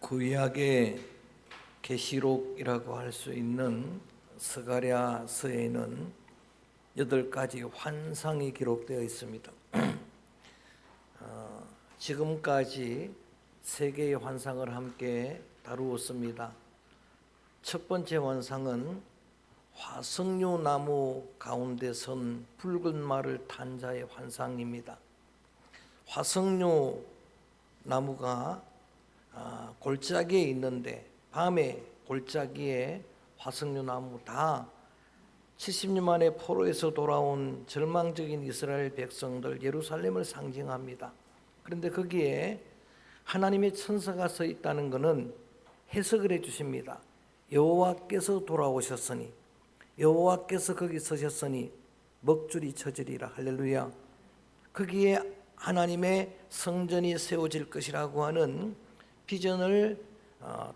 구약의 계시록이라고 할 수 있는 스가랴서에는 8가지 환상이 기록되어 있습니다. 지금까지 3개의 환상을 함께 다루었습니다. 첫 번째 환상은 화석류 나무 가운데 선 붉은 말을 탄 자의 환상입니다. 화석류 나무가 골짜기에 있는데 밤에 골짜기에 화석류 나무 다 70년 만에 포로에서 돌아온 절망적인 이스라엘 백성들 예루살렘을 상징합니다. 그런데 거기에 하나님의 천사가 서 있다는 것은 해석을 해 주십니다. 여호와께서 돌아오셨으니, 여호와께서 거기 서셨으니 먹줄이 쳐지리라. 할렐루야. 거기에 하나님의 성전이 세워질 것이라고 하는 비전을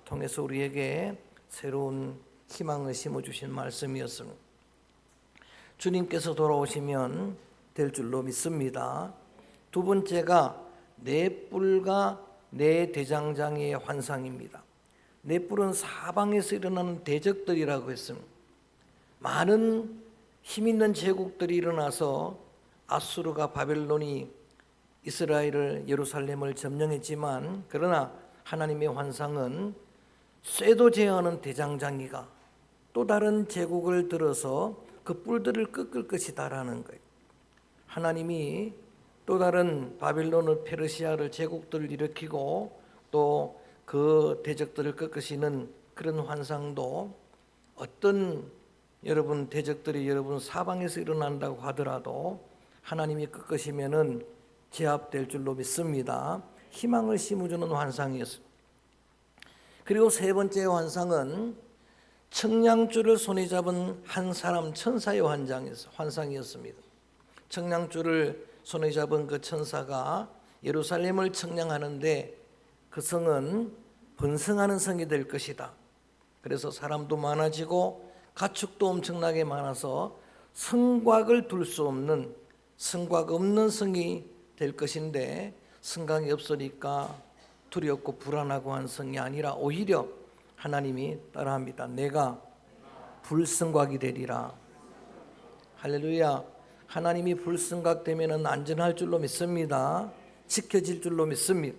통해서 우리에게 새로운 희망을 심어주신 말씀이었습니다. 주님께서 돌아오시면 될 줄로 믿습니다. 두 번째가 네 뿔과 네 대장장이의 환상입니다. 네 뿔은 사방에서 일어나는 대적들이라고 했습니다. 많은 힘있는 제국들이 일어나서 아수르가 바벨론이 이스라엘을 예루살렘을 점령했지만, 그러나 하나님의 환상은 쇠도 제어하는 대장장이가 또 다른 제국을 들어서 그 뿔들을 꺾을 것이다라는 거예요. 하나님이 또 다른 바벨론을, 페르시아를, 제국들을 일으키고 또 그 대적들을 꺾으시는 그런 환상도 어떤 여러분 대적들이 여러분 사방에서 일어난다고 하더라도 하나님이 꺾으시면은 제압될 줄로 믿습니다. 희망을 심어주는 환상이었습니다. 그리고 세 번째 환상은 청량줄을 손에 잡은 한 사람 천사의 환상이었습니다. 청량줄을 손에 잡은 그 천사가 예루살렘을 청량하는데 그 성은 번성하는 성이 될 것이다. 그래서 사람도 많아지고 가축도 엄청나게 많아서 성곽을 둘 수 없는, 성곽 없는 성이 될 것인데, 성곽이 없으니까 두렵고 불안하고 한 성이 아니라 오히려 하나님이 따라합니다. 내가 불성곽이 되리라. 할렐루야. 하나님이 불성곽 되면 안전할 줄로 믿습니다. 지켜질 줄로 믿습니다.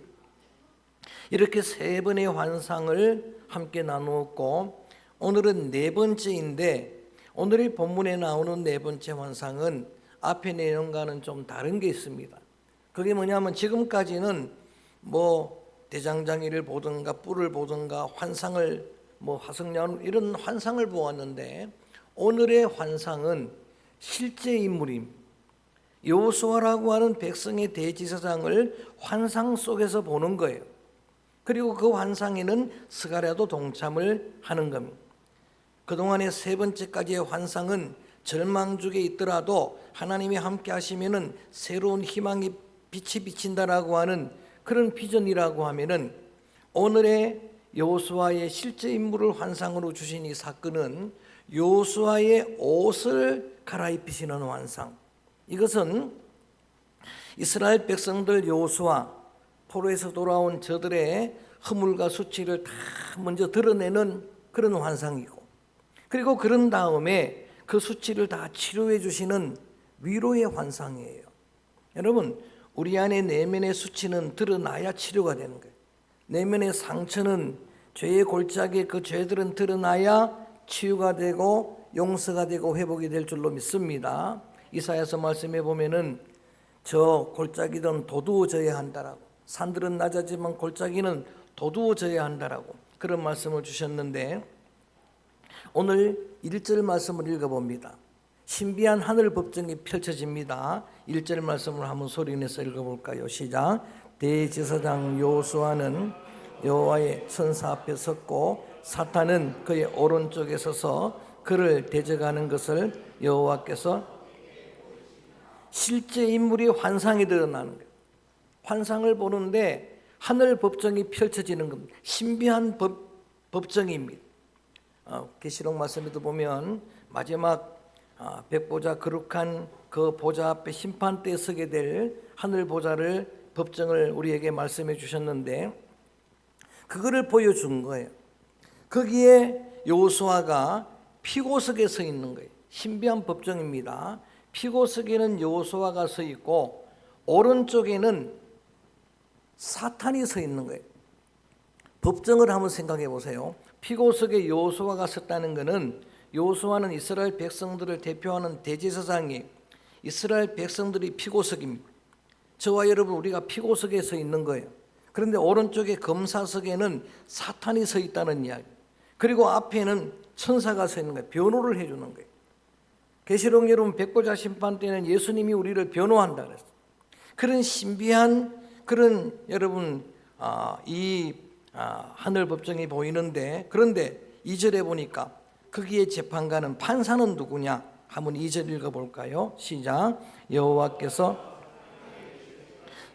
이렇게 세 번의 환상을 함께 나누었고, 오늘은 네 번째인데, 오늘의 본문에 나오는 네 번째 환상은 앞의 내용과는 좀 다른 게 있습니다. 그게 뭐냐면, 지금까지는 대장장이를 보든가 뿔을 보든가 환상을 화석연 이런 환상을 보았는데, 오늘의 환상은 실제 인물입니다. 여호수아라고 하는 백성의 대지사장을 환상 속에서 보는 거예요. 그리고 그 환상에는 스가랴도 동참을 하는 겁니다. 그동안의 세 번째까지의 환상은 절망중에 있더라도 하나님이 함께 하시면은 새로운 희망의 빛이 비친다라고 하는 그런 비전이라고 하면은, 오늘의 여호수아의 실제 인물을 환상으로 주신 이 사건은 여호수아의 옷을 갈아입히시는 환상. 이것은 이스라엘 백성들 여호수아 포로에서 돌아온 저들의 허물과 수치를 다 먼저 드러내는 그런 환상이고, 그리고 그런 다음에 그 수치를 다 치료해 주시는 위로의 환상이에요. 여러분, 우리 안에 내면의 수치는 드러나야 치료가 되는 거예요. 내면의 상처는, 죄의 골짜기에 그 죄들은 드러나야 치유가 되고 용서가 되고 회복이 될 줄로 믿습니다. 이사야서 말씀해 보면은 저 골짜기는 도두어져야 한다라고, 산들은 낮아지만 골짜기는 도두어져야 한다라고 그런 말씀을 주셨는데, 오늘 1절 말씀을 읽어봅니다. 신비한 하늘 법정이 펼쳐집니다. 1절 말씀을 한번 소리내서 읽어볼까요? 시작. 대제사장 여호수아는 여호와의 천사 앞에 섰고 사탄은 그의 오른쪽에 서서 그를 대적하는 것을 여호와께서, 실제 인물이 환상이 드러나는 거예요. 환상을 보는데 하늘 법정이 펼쳐지는 겁니다. 신비한 법정입니다. 계시록 말씀에도 보면 마지막 백보자 거룩한 그 보좌 앞에 심판대에 서게 될 하늘 보좌를, 법정을 우리에게 말씀해 주셨는데, 그거를 보여준 거예요. 거기에 여호수아가 피고석에 서 있는 거예요. 신비한 법정입니다. 피고석에는 여호수아가 서 있고 오른쪽에는 사탄이 서 있는 거예요. 법정을 한번 생각해 보세요. 피고석에 여호수아가 섰다는 것은 여호수아는 이스라엘 백성들을 대표하는 대제사장이 이스라엘 백성들이 피고석입니다. 저와 여러분 우리가 피고석에 서 있는 거예요. 그런데 오른쪽에 검사석에는 사탄이 서 있다는 이야기. 그리고 앞에는 천사가 서 있는 거예요. 변호를 해주는 거예요. 계시록 여러분 백보자 심판 때는 예수님이 우리를 변호한다 그랬어요. 그런 신비한 그런 여러분 하늘 법정이 보이는데, 그런데 2절에 보니까 거기에 재판관은 판사는 누구냐? 한번 2절 읽어볼까요? 시작. 여호와께서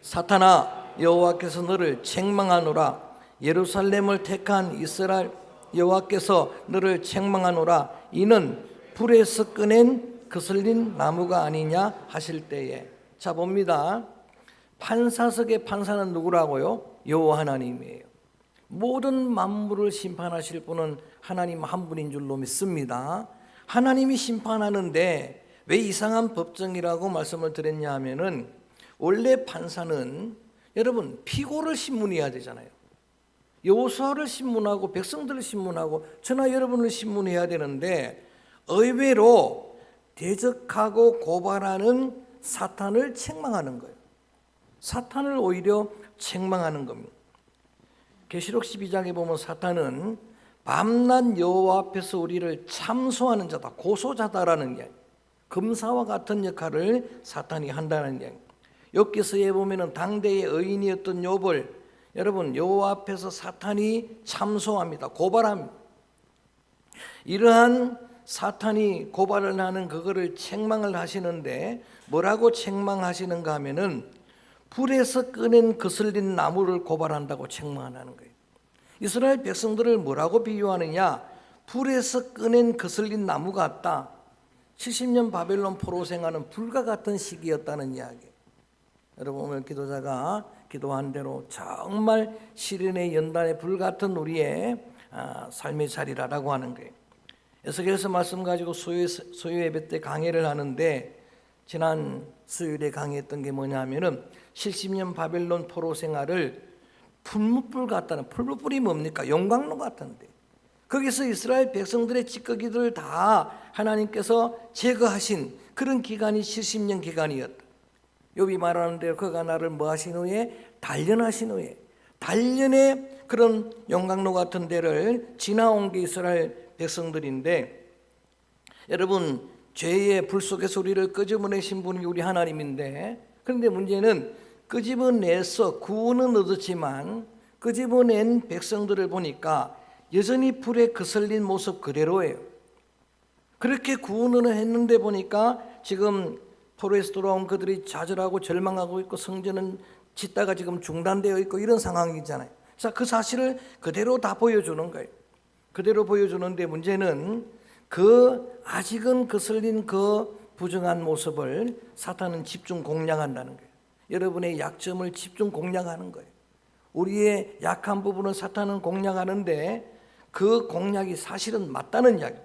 사탄아 여호와께서 너를 책망하노라. 예루살렘을 택한 이스라엘 여호와께서 너를 책망하노라. 이는 불에서 꺼낸 거슬린 나무가 아니냐 하실 때에. 자 봅니다. 판사석의 판사는 누구라고요? 여호와 하나님이에요. 모든 만물을 심판하실 분은 하나님 한 분인 줄로 믿습니다. 하나님이 심판하는데 왜 이상한 법정이라고 말씀을 드렸냐 하면은, 원래 판사는 여러분 피고를 신문해야 되잖아요. 여호수아를 신문하고 백성들을 신문하고 저나 여러분을 신문해야 되는데, 의외로 대적하고 고발하는 사탄을 책망하는 거예요. 사탄을 오히려 책망하는 겁니다. 계시록 12장에 보면 사탄은 밤낮 여호와 앞에서 우리를 참소하는 자다, 고소자다라는 이야기, 검사와 같은 역할을 사탄이 한다는 이야기. 욥기서에 보면은 당대의 의인이었던 욥을 여러분 여호와 앞에서 사탄이 참소합니다, 고발합니다. 이러한 사탄이 고발을 하는 그거를 책망을 하시는데, 뭐라고 책망하시는가 하면은 불에서 꺼낸 거슬린 나무를 고발한다고 책망하는 거예요. 이스라엘 백성들을 뭐라고 비유하느냐? 불에서 꺼낸 거슬린 나무 같다. 70년 바벨론 포로 생활은 불과 같은 시기였다는 이야기. 여러분 오늘 기도자가 기도한 대로 정말 시련의 연단의 불 같은 우리의 삶의 자리라고 하는 거예요. 에스겔서 말씀 가지고 소유 예배 때 강해를 하는데, 지난 수요일에 강의했던 게 뭐냐면은 70년 바벨론 포로 생활을 풀무불 같다는, 풀무불이 뭡니까? 용광로 같은데 거기서 이스라엘 백성들의 찌꺼기들을 다 하나님께서 제거하신 그런 기간이 70년 기간이었다. 욥이 말하는 대로 그가 나를 뭐 하신 후에? 단련하신 후에, 단련의 그런 용광로 같은 데를 지나온 게 이스라엘 백성들인데, 여러분 죄의 불 속에서 우리를 끄집어내신 분이 우리 하나님인데, 그런데 문제는 끄집어내서 구원은 얻었지만 끄집어낸 백성들을 보니까 여전히 불에 거슬린 모습 그대로예요. 그렇게 구원을 했는데 보니까 지금 포로에서 돌아온 그들이 좌절하고 절망하고 있고 성전은 짓다가 지금 중단되어 있고 이런 상황이잖아요. 자, 그 사실을 그대로 다 보여주는 거예요. 그대로 보여주는데 문제는 그 아직은 거슬린 그 부정한 모습을 사탄은 집중 공략한다는 거예요. 여러분의 약점을 집중 공략하는 거예요. 우리의 약한 부분을 사탄은 공략하는데 그 공략이 사실은 맞다는 이야기.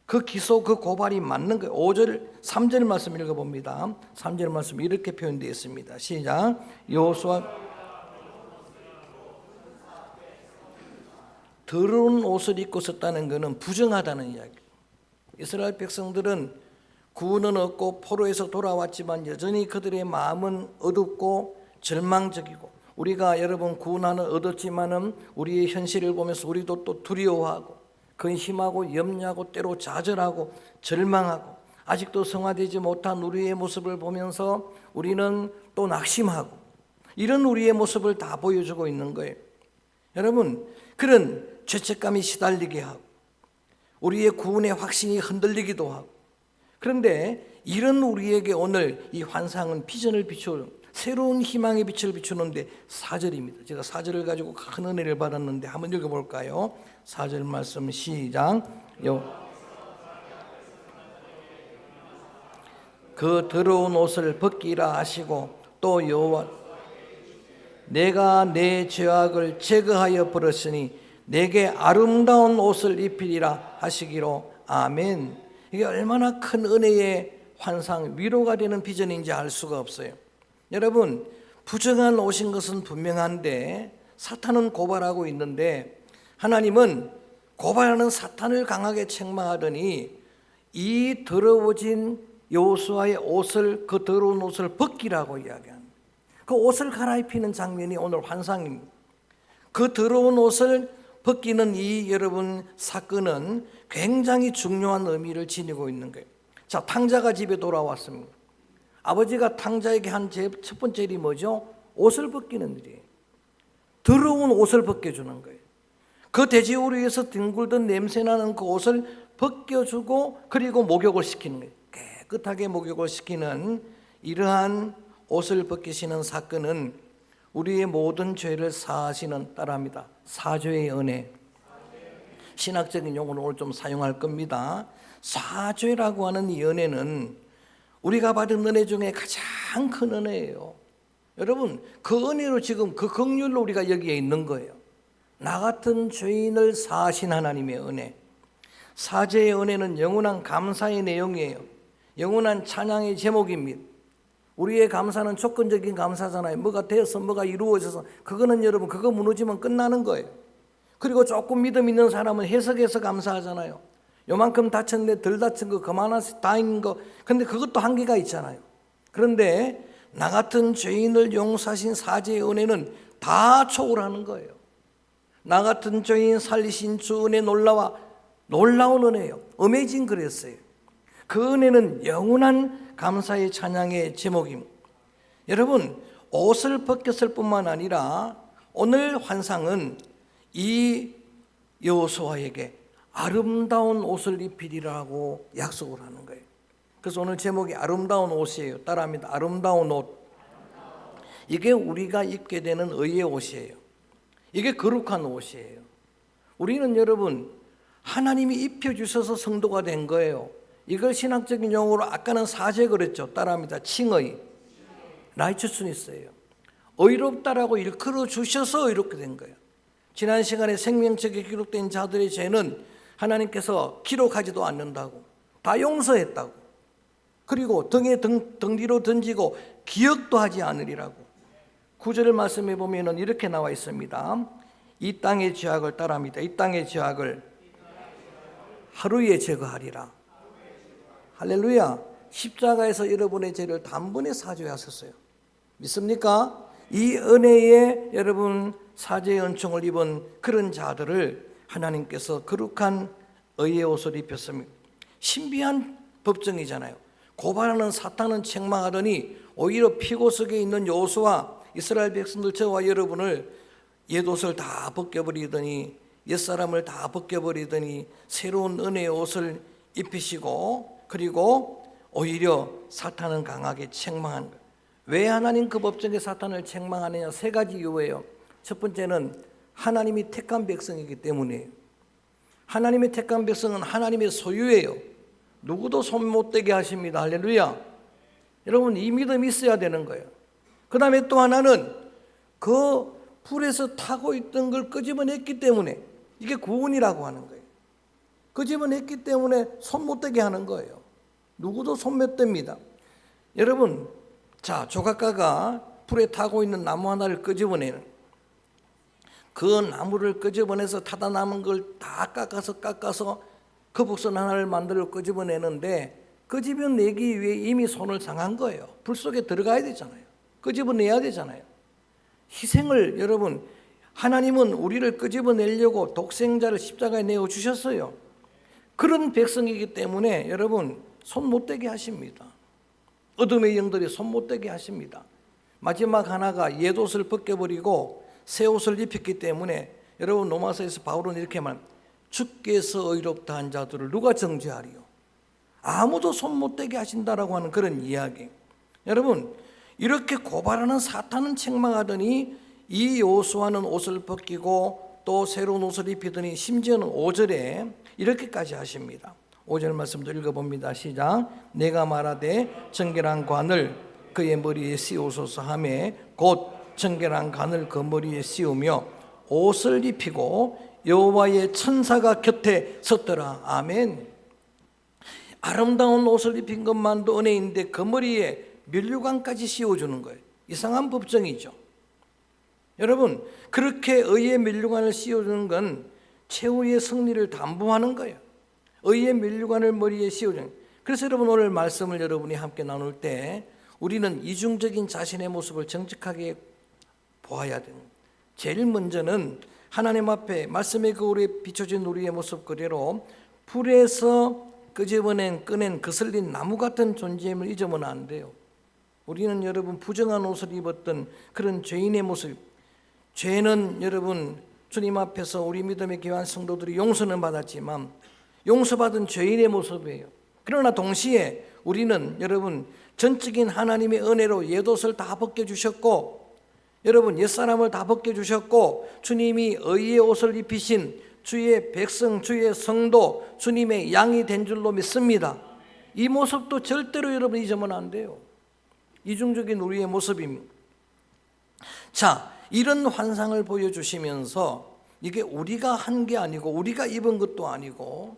그 기소, 그 고발이 맞는 거예요. 3절 말씀 읽어봅니다. 3절 말씀 이렇게 표현되어 있습니다. 시작. 여호수아 더러운 옷을 입고 썼다는 것은 부정하다는 이야기. 이스라엘 백성들은 구원은 얻고 포로에서 돌아왔지만 여전히 그들의 마음은 어둡고 절망적이고, 우리가 여러분 구원을 얻었지만은 우리의 현실을 보면서 우리도 또 두려워하고 근심하고 염려하고 때로 좌절하고 절망하고, 아직도 성화되지 못한 우리의 모습을 보면서 우리는 또 낙심하고, 이런 우리의 모습을 다 보여주고 있는 거예요. 여러분 그런 죄책감이 시달리게 하고 우리의 구원의 확신이 흔들리기도 하고, 그런데 이런 우리에게 오늘 이 환상은 비전을 비추는, 새로운 희망의 빛을 비추는데 4절입니다. 제가 4절을 가지고 큰 은혜를 받았는데 한번 읽어볼까요? 4절 말씀 시작. 그 더러운 옷을 벗기라 하시고 또 여호와 내가 내 죄악을 제거하여 버렸으니 내게 아름다운 옷을 입히리라 하시기로. 아멘. 이게 얼마나 큰 은혜의 환상, 위로가 되는 비전인지 알 수가 없어요. 여러분, 부정한 옷인 것은 분명한데 사탄은 고발하고 있는데, 하나님은 고발하는 사탄을 강하게 책망하더니 이 더러워진 여호수아의 옷을, 그 더러운 옷을 벗기라고 이야기합니다. 그 옷을 갈아입히는 장면이 오늘 환상입니다. 그 더러운 옷을 벗기는 이 여러분 사건은 굉장히 중요한 의미를 지니고 있는 거예요. 자, 탕자가 집에 돌아왔습니다. 아버지가 탕자에게 한 첫 번째 일이 뭐죠? 옷을 벗기는 일이에요. 더러운 옷을 벗겨주는 거예요. 그 돼지우리에서 뒹굴던 냄새나는 그 옷을 벗겨주고 그리고 목욕을 시키는 거예요. 깨끗하게 목욕을 시키는 이러한 옷을 벗기시는 사건은 우리의 모든 죄를 사하시는, 따라합니다, 사죄의 은혜. 신학적인 용어를 오늘 좀 사용할 겁니다. 사죄라고 하는 이 은혜는 우리가 받은 은혜 중에 가장 큰 은혜예요. 여러분, 그 은혜로 지금 그 긍휼로 우리가 여기에 있는 거예요. 나 같은 죄인을 사하신 하나님의 은혜. 사죄의 은혜는 영원한 감사의 내용이에요. 영원한 찬양의 제목입니다. 우리의 감사는 조건적인 감사잖아요. 뭐가 되어서 뭐가 이루어져서, 그거는 여러분 그거 무너지면 끝나는 거예요. 그리고 조금 믿음 있는 사람은 해석해서 감사하잖아요. 요만큼 다쳤는데 덜 다친 거 그만해서 다행인 거. 근데 그것도 한계가 있잖아요. 그런데 나 같은 죄인을 용서하신 사죄의 은혜는 다 초월하는 거예요. 나 같은 죄인 살리신 주 은혜 놀라운 은혜예요. 어메이징 그랬어요. 그 은혜는 영원한 감사의 찬양의 제목입니다. 여러분, 옷을 벗겼을 뿐만 아니라 오늘 환상은 이 여호수아에게 아름다운 옷을 입히리라고 약속을 하는 거예요. 그래서 오늘 제목이 아름다운 옷이에요. 따라합니다. 아름다운 옷. 이게 우리가 입게 되는 의의 옷이에요. 이게 거룩한 옷이에요. 우리는 여러분 하나님이 입혀주셔서 성도가 된 거예요. 이걸 신학적인 용어로 아까는 사죄 그랬죠. 따라합니다. 칭의. 라이처스니스예요. 의롭다라고 일컬어 주셔서 의롭게 된 거예요. 지난 시간에 생명책에 기록된 자들의 죄는 하나님께서 기록하지도 않는다고, 다 용서했다고, 그리고 등에 등 뒤로 던지고 기억도 하지 않으리라고. 9절 말씀에 보면은 이렇게 나와 있습니다. 이 땅의 죄악을, 따라합니다, 이 땅의 죄악을 하루에 제거하리라. 할렐루야. 십자가에서 여러분의 죄를 단번에 사죄하셨어요. 믿습니까? 이 은혜에 여러분 사죄의 은총을 입은 그런 자들을 하나님께서 거룩한 의의 옷을 입혔습니다. 신비한 법정이잖아요. 고발하는 사탄은 책망하더니 오히려 피고 속에 있는 여호수아, 이스라엘 백성들, 저와 여러분을 옛옷을 다 벗겨버리더니, 옛사람을 다 벗겨버리더니 새로운 은혜의 옷을 입히시고, 그리고 오히려 사탄은 강하게 책망한 거예요. 왜 하나님 그 법정에 사탄을 책망하느냐? 세 가지 이유예요. 첫 번째는 하나님이 택한 백성이기 때문이에요. 하나님의 택한 백성은 하나님의 소유예요. 누구도 손 못 대게 하십니다. 할렐루야. 여러분, 이 믿음이 있어야 되는 거예요. 그 다음에 또 하나는 그 불에서 타고 있던 걸 끄집어냈기 때문에, 이게 구원이라고 하는 거예요. 끄집어냈기 때문에 손 못 대게 하는 거예요. 누구도 손 못 댑니다. 여러분, 자, 조각가가 불에 타고 있는 나무 하나를 끄집어내는, 그 나무를 끄집어내서 타다 남은 걸 다 깎아서 거북선 하나를 만들어 끄집어내는데, 끄집어내기 위해 이미 손을 상한 거예요. 불 속에 들어가야 되잖아요. 끄집어내야 되잖아요. 희생을, 여러분, 하나님은 우리를 끄집어내려고 독생자를 십자가에 내어주셨어요. 그런 백성이기 때문에 여러분 손 못 대게 하십니다. 어둠의 영들이 손 못 대게 하십니다. 마지막 하나가 옛옷을 벗겨버리고 새 옷을 입혔기 때문에, 여러분 로마서에서 바울은 이렇게 말합니다. 주께서 의롭다 한 자들을 누가 정죄하리요? 아무도 손 못 대게 하신다라고 하는 그런 이야기. 여러분, 이렇게 고발하는 사탄은 책망하더니 이 여호수아는 옷을 벗기고 또 새로운 옷을 입히더니 심지어는 5절에 이렇게까지 하십니다. 5절 말씀도 읽어봅니다. 시작. 내가 말하되 정결한 관을 그의 머리에 씌우소서 하매 곧 정결한 관을 그 머리에 씌우며 옷을 입히고 여호와의 천사가 곁에 섰더라. 아멘. 아름다운 옷을 입힌 것만도 은혜인데 그 머리에 면류관까지 씌워주는 거예요. 이상한 법정이죠. 여러분, 그렇게 의의 면류관을 씌워주는 건 최후의 승리를 담보하는 거예요. 의의 면류관을 머리에 씌워주는. 그래서 여러분, 오늘 말씀을 여러분이 함께 나눌 때 우리는 이중적인 자신의 모습을 정직하게 보아야 됩니다. 제일 먼저는 하나님 앞에 말씀의 거울에 비춰진 우리의 모습 그대로 불에서 꺼낸 거슬린 나무 같은 존재임을 잊으면 안 돼요. 우리는 여러분 부정한 옷을 입었던 그런 죄인의 모습, 죄는 여러분 주님 앞에서 우리 믿음의 귀한 성도들이 용서는 받았지만 용서받은 죄인의 모습이에요. 그러나 동시에 우리는 여러분 전적인 하나님의 은혜로 옛옷을 다 벗겨주셨고, 여러분 옛사람을 다 벗겨주셨고, 주님이 의의 옷을 입히신 주의 백성, 주의 성도, 주님의 양이 된 줄로 믿습니다. 이 모습도 절대로 여러분 잊으면 안 돼요. 이중적인 우리의 모습입니다. 자, 이런 환상을 보여주시면서 이게 우리가 한 게 아니고 우리가 입은 것도 아니고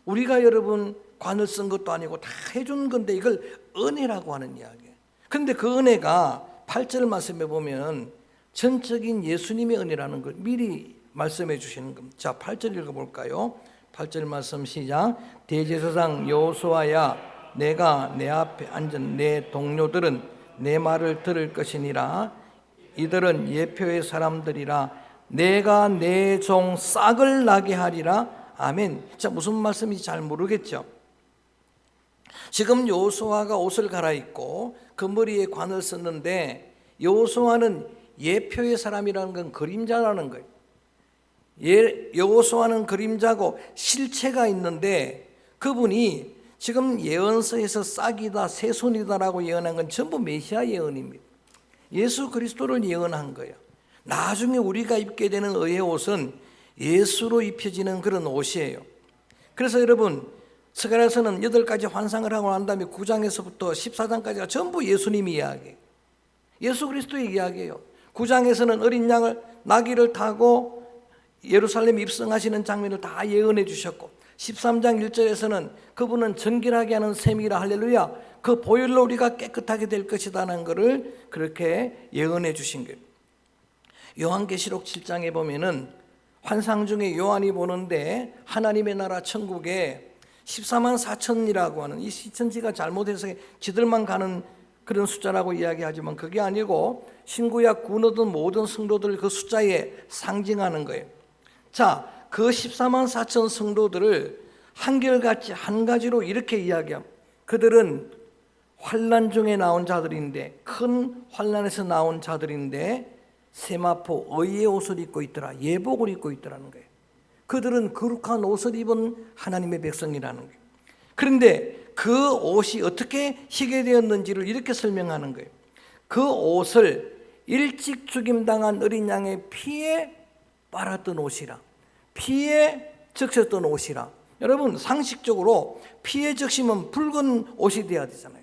우리가 여러분 관을 쓴 것도 아니고 다 해준 건데 이걸 은혜라고 하는 이야기예요. 그런데 그 은혜가 8절 말씀에 보면 전적인 예수님의 은혜라는 걸 미리 말씀해 주시는 겁니다. 자, 8절 읽어볼까요? 8절 말씀 시작. 대제사장 여호수아야, 내가 내 앞에 앉은 내 동료들은 내 말을 들을 것이니라. 이들은 예표의 사람들이라. 내가 내 종 싹을 나게 하리라. 아멘. 자, 무슨 말씀인지 잘 모르겠죠. 지금 여호수아가 옷을 갈아입고 그 머리에 관을 썼는데, 여호수아는 예표의 사람이라는 건 그림자라는 거예요. 여호수아는 그림자고 실체가 있는데, 그분이 지금 예언서에서 싹이다, 새손이다라고 예언한 건 전부 메시아 예언입니다. 예수 그리스도를 예언한 거예요. 나중에 우리가 입게 되는 의의 옷은 예수로 입혀지는 그런 옷이에요. 그래서 여러분 스가랴서는 8가지 환상을 하고 난 다음에 9장에서부터 14장까지가 전부 예수님 이야기예요. 예수 그리스도의 이야기예요. 9장에서는 어린 양을 나귀를 타고 예루살렘에 입성하시는 장면을 다 예언해 주셨고, 13장 1절에서는 그분은 정결하게 하는 셈이라. 할렐루야. 그 보혈로 우리가 깨끗하게 될 것이라는 것을 그렇게 예언해 주신 거예요. 요한계시록 7장에 보면은 환상 중에 요한이 보는데 하나님의 나라 천국에 14만 4천이라고 하는, 이 시천지가 잘못해서 지들만 가는 그런 숫자라고 이야기하지만 그게 아니고 신구약 구원받은 모든 성도들 그 숫자에 상징하는 거예요. 자, 그 14만 4천 성도들을 한결같이 한 가지로 이렇게 이야기합니다. 그들은 환난 중에 나온 자들인데, 큰 환난에서 나온 자들인데 세마포 의의 옷을 입고 있더라. 예복을 입고 있더라는 거예요. 그들은 거룩한 옷을 입은 하나님의 백성이라는 거예요. 그런데 그 옷이 어떻게 희게 되었는지를 이렇게 설명하는 거예요. 그 옷을 일찍 죽임당한 어린 양의 피에 빨았던 옷이라, 피에 적셨던 옷이라. 여러분 상식적으로 피에 적시면 붉은 옷이 돼야 되잖아요.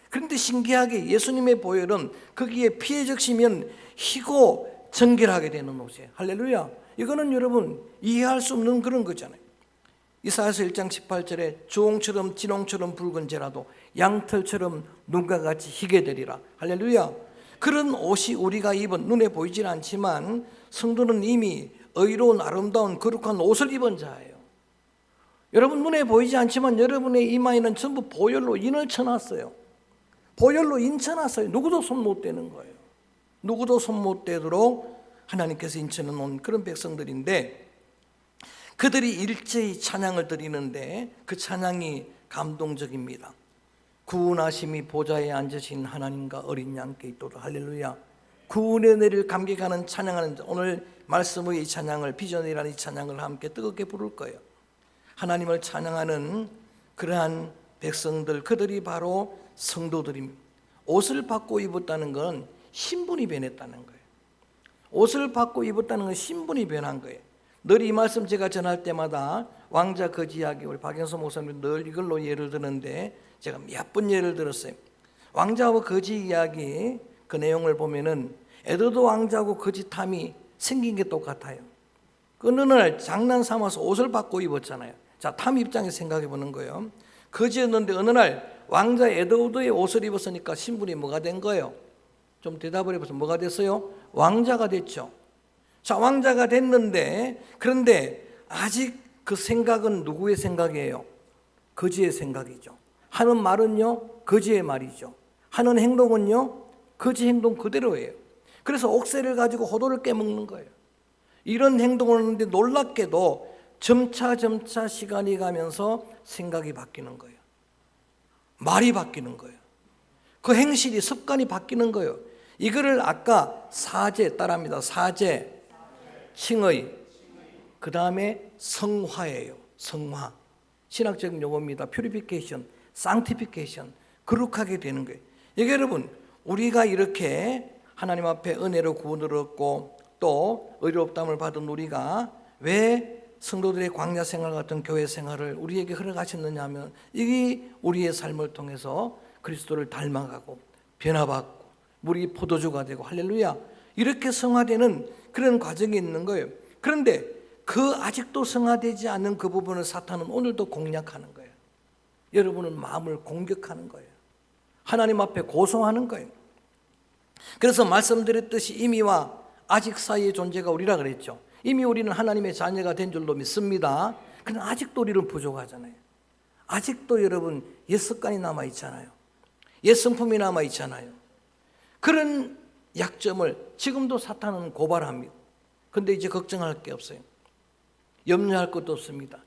그런데 신기하게 예수님의 보혈은 거기에 피에 적시면 희고 정결하게 되는 옷이에요. 할렐루야. 이거는 여러분 이해할 수 없는 그런 거잖아요. 이사야서 1장 18절에 주홍처럼 진홍처럼 붉은 재라도 양털처럼 눈과 같이 희게 되리라. 할렐루야. 그런 옷이 우리가 입은, 눈에 보이질 않지만 성도는 이미 의로운 아름다운 거룩한 옷을 입은 자예요. 여러분 눈에 보이지 않지만 여러분의 이마에는 전부 보혈로 인을 쳐놨어요. 보혈로 인 쳐놨어요. 누구도 손 못 대는 거예요. 누구도 손 못 대도록 하나님께서 인쳐 놓은 그런 백성들인데, 그들이 일제히 찬양을 드리는데 그 찬양이 감동적입니다. 구원하심이 보좌에 앉으신 하나님과 어린 양께 있도록. 할렐루야. 구원의 은혜를 감격하는 찬양하는, 오늘 말씀의 이 찬양을, 비전이라는 이 찬양을 함께 뜨겁게 부를 거예요. 하나님을 찬양하는 그러한 백성들, 그들이 바로 성도들입니다. 옷을 받고 입었다는 건 신분이 변했다는 거예요. 옷을 받고 입었다는 건 신분이 변한 거예요. 늘 이 말씀 제가 전할 때마다 왕자 거지 이야기, 우리 박영수 목사님 늘 이걸로 예를 드는데 제가 몇 번 예를 들었어요. 왕자와 거지 이야기 그 내용을 보면은 에드워드 왕자하고 거짓함이 생긴 게 똑같아요. 그 어느 날 장난 삼아서 옷을 바꿔 입었잖아요. 자, 탐 입장에서 생각해 보는 거예요. 거지였는데 어느 날 왕자 에드워드의 옷을 입었으니까 신분이 뭐가 된 거예요? 좀 대답을 해보세요. 뭐가 됐어요? 왕자가 됐죠. 자, 왕자가 됐는데, 그런데 아직 그 생각은 누구의 생각이에요? 거지의 생각이죠. 하는 말은요, 거지의 말이죠. 하는 행동은요, 거지 행동 그대로예요. 그래서 옥새를 가지고 호도를 깨먹는 거예요. 이런 행동을 하는데 놀랍게도 점차 시간이 가면서 생각이 바뀌는 거예요. 말이 바뀌는 거예요. 그 행실이 습관이 바뀌는 거예요. 이거를 아까 사제 따라합니다. 사제, 칭의, 그 다음에 성화예요. 성화. 신학적인 용어입니다. 퓨리피케이션, 상티피케이션, 거룩하게 되는 거예요. 이게 여러분, 우리가 이렇게 하나님 앞에 은혜로 구원을 얻고 또 의롭다함을 받은 우리가 왜 성도들의 광야 생활 같은 교회 생활을 우리에게 허락하셨느냐 하면 이게 우리의 삶을 통해서 그리스도를 닮아가고 변화받고 우리 포도주가 되고 할렐루야 이렇게 성화되는 그런 과정이 있는 거예요. 그런데 그 아직도 성화되지 않는 그 부분을 사탄은 오늘도 공략하는 거예요. 여러분의 마음을 공격하는 거예요. 하나님 앞에 고소하는 거예요. 그래서 말씀드렸듯이 이미와 아직 사이의 존재가 우리라 그랬죠. 이미 우리는 하나님의 자녀가 된 줄로 믿습니다. 그런데 아직도 우리는 부족하잖아요. 아직도 여러분 옛 습관이 남아있잖아요. 옛 성품이 남아있잖아요. 그런 약점을 지금도 사탄은 고발합니다. 그런데 이제 걱정할 게 없어요. 염려할 것도 없습니다.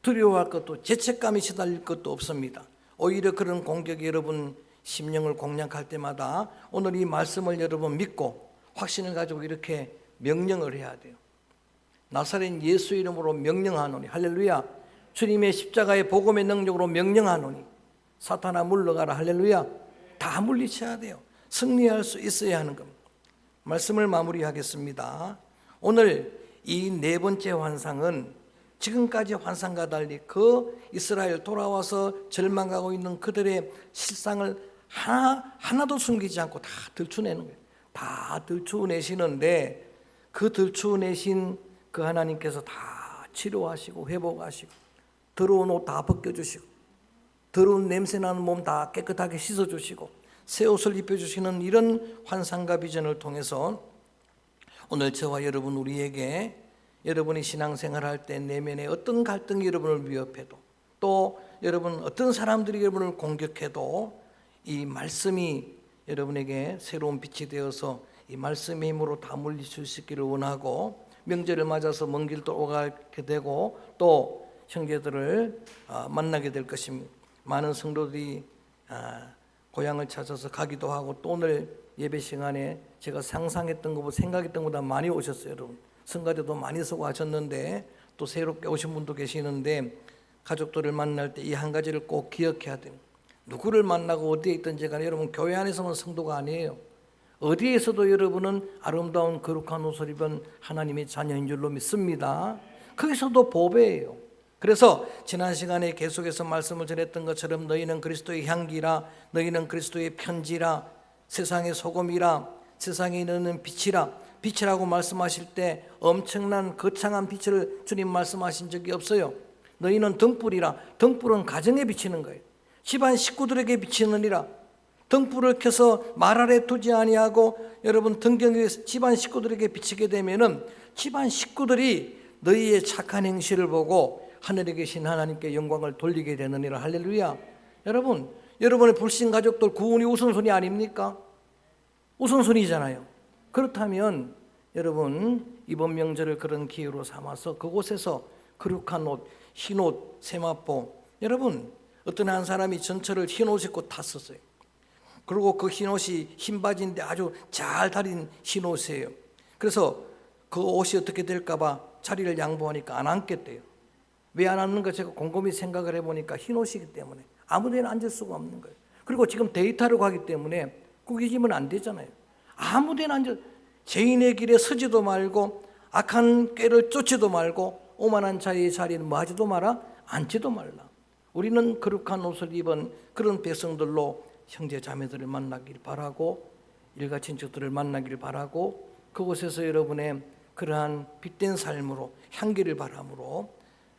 두려워할 것도 죄책감이 시달릴 것도 없습니다. 오히려 그런 공격이 여러분 심령을 공략할 때마다 오늘 이 말씀을 여러분 믿고 확신을 가지고 이렇게 명령을 해야 돼요. 나사렛 예수 이름으로 명령하노니 할렐루야. 주님의 십자가의 복음의 능력으로 명령하노니 사탄아 물러가라 할렐루야. 다 물리쳐야 돼요. 승리할 수 있어야 하는 겁니다. 말씀을 마무리하겠습니다. 오늘 이 네 번째 환상은 지금까지 환상과 달리 그 이스라엘 돌아와서 절망하고 있는 그들의 실상을 하나도 숨기지 않고 다 들추내는 거예요. 다 들추내시는데 그 들추내신 그 하나님께서 다 치료하시고 회복하시고 더러운 옷 다 벗겨주시고 더러운 냄새나는 몸 다 깨끗하게 씻어주시고 새 옷을 입혀주시는 이런 환상과 비전을 통해서 오늘 저와 여러분 우리에게 여러분이 신앙생활할 때 내면에 어떤 갈등이 여러분을 위협해도 또 여러분 어떤 사람들이 여러분을 공격해도 이 말씀이 여러분에게 새로운 빛이 되어서 이 말씀의 힘으로 다 물리칠 수 있기를 원하고 명절을 맞아서 먼 길도 오가게 되고 또 형제들을 만나게 될 것입니다. 많은 성도들이 고향을 찾아서 가기도 하고 또 오늘 예배 시간에 제가 상상했던 것보다 생각했던 것보다 많이 오셨어요. 여러분 성가대도 많이 서고 하셨는데 또 새롭게 오신 분도 계시는데 가족들을 만날 때 이 한 가지를 꼭 기억해야 돼요. 누구를 만나고 어디에 있든지 간에 여러분 교회 안에서만 성도가 아니에요. 어디에서도 여러분은 아름다운 거룩한 옷을 입은 하나님의 자녀인 줄로 믿습니다. 거기서도 보배예요. 그래서 지난 시간에 계속해서 말씀을 전했던 것처럼 너희는 그리스도의 향기라 너희는 그리스도의 편지라 세상의 소금이라 세상에 있는 빛이라 빛이라고 말씀하실 때 엄청난 거창한 빛을 주님 말씀하신 적이 없어요. 너희는 등불이라 등불은 가정에 비치는 거예요. 집안 식구들에게 비치느니라 등불을 켜서 말 아래 두지 아니하고 여러분 등경 위에 집안 식구들에게 비치게 되면은 집안 식구들이 너희의 착한 행실을 보고 하늘에 계신 하나님께 영광을 돌리게 되느니라 할렐루야. 여러분 여러분의 불신 가족들 구원이 우선순위 아닙니까? 우선순위잖아요. 그렇다면 여러분 이번 명절을 그런 기회로 삼아서 그곳에서 거룩한 옷, 흰옷, 세마포 여러분 어떤 한 사람이 전철을 흰옷 입고 탔었어요. 그리고 그 흰옷이 흰 바지인데 아주 잘 다린 흰옷이에요. 그래서 그 옷이 어떻게 될까 봐 자리를 양보하니까 안 앉겠대요. 왜 안 앉는가 제가 곰곰이 생각을 해보니까 흰옷이기 때문에 아무 데나 앉을 수가 없는 거예요. 그리고 지금 데이트하러 가기 때문에 구기지면 안 되잖아요. 아무 데나 앉아 죄인의 길에 서지도 말고 악한 꾀를 쫓지도 말고 오만한 자의 자리는 뭐 하지도 마라 앉지도 말라. 우리는 거룩한 옷을 입은 그런 백성들로 형제 자매들을 만나길 바라고 일가 친척들을 만나기를 바라고 그곳에서 여러분의 그러한 빛된 삶으로 향기를 바람으로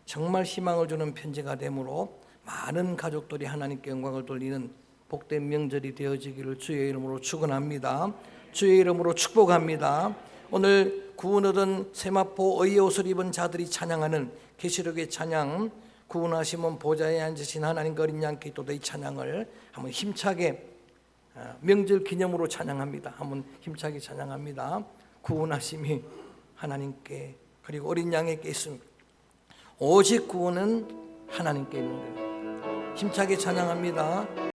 정말 희망을 주는 편지가 되므로 많은 가족들이 하나님께 영광을 돌리는 복된 명절이 되어지기를 주의 이름으로 축원합니다. 주의 이름으로 축복합니다. 오늘 구원 얻은 세마포 의의 옷을 입은 자들이 찬양하는 계시록의 찬양, 구원하심은 보좌에 앉으신 하나님과 어린 양 그리스도의 찬양을 한번 힘차게 명절 기념으로 찬양합니다. 한번 힘차게 찬양합니다. 구원하심이 하나님께 그리고 어린 양에게 있습니다. 오직 구원은 하나님께 있는 거예요. 힘차게 찬양합니다.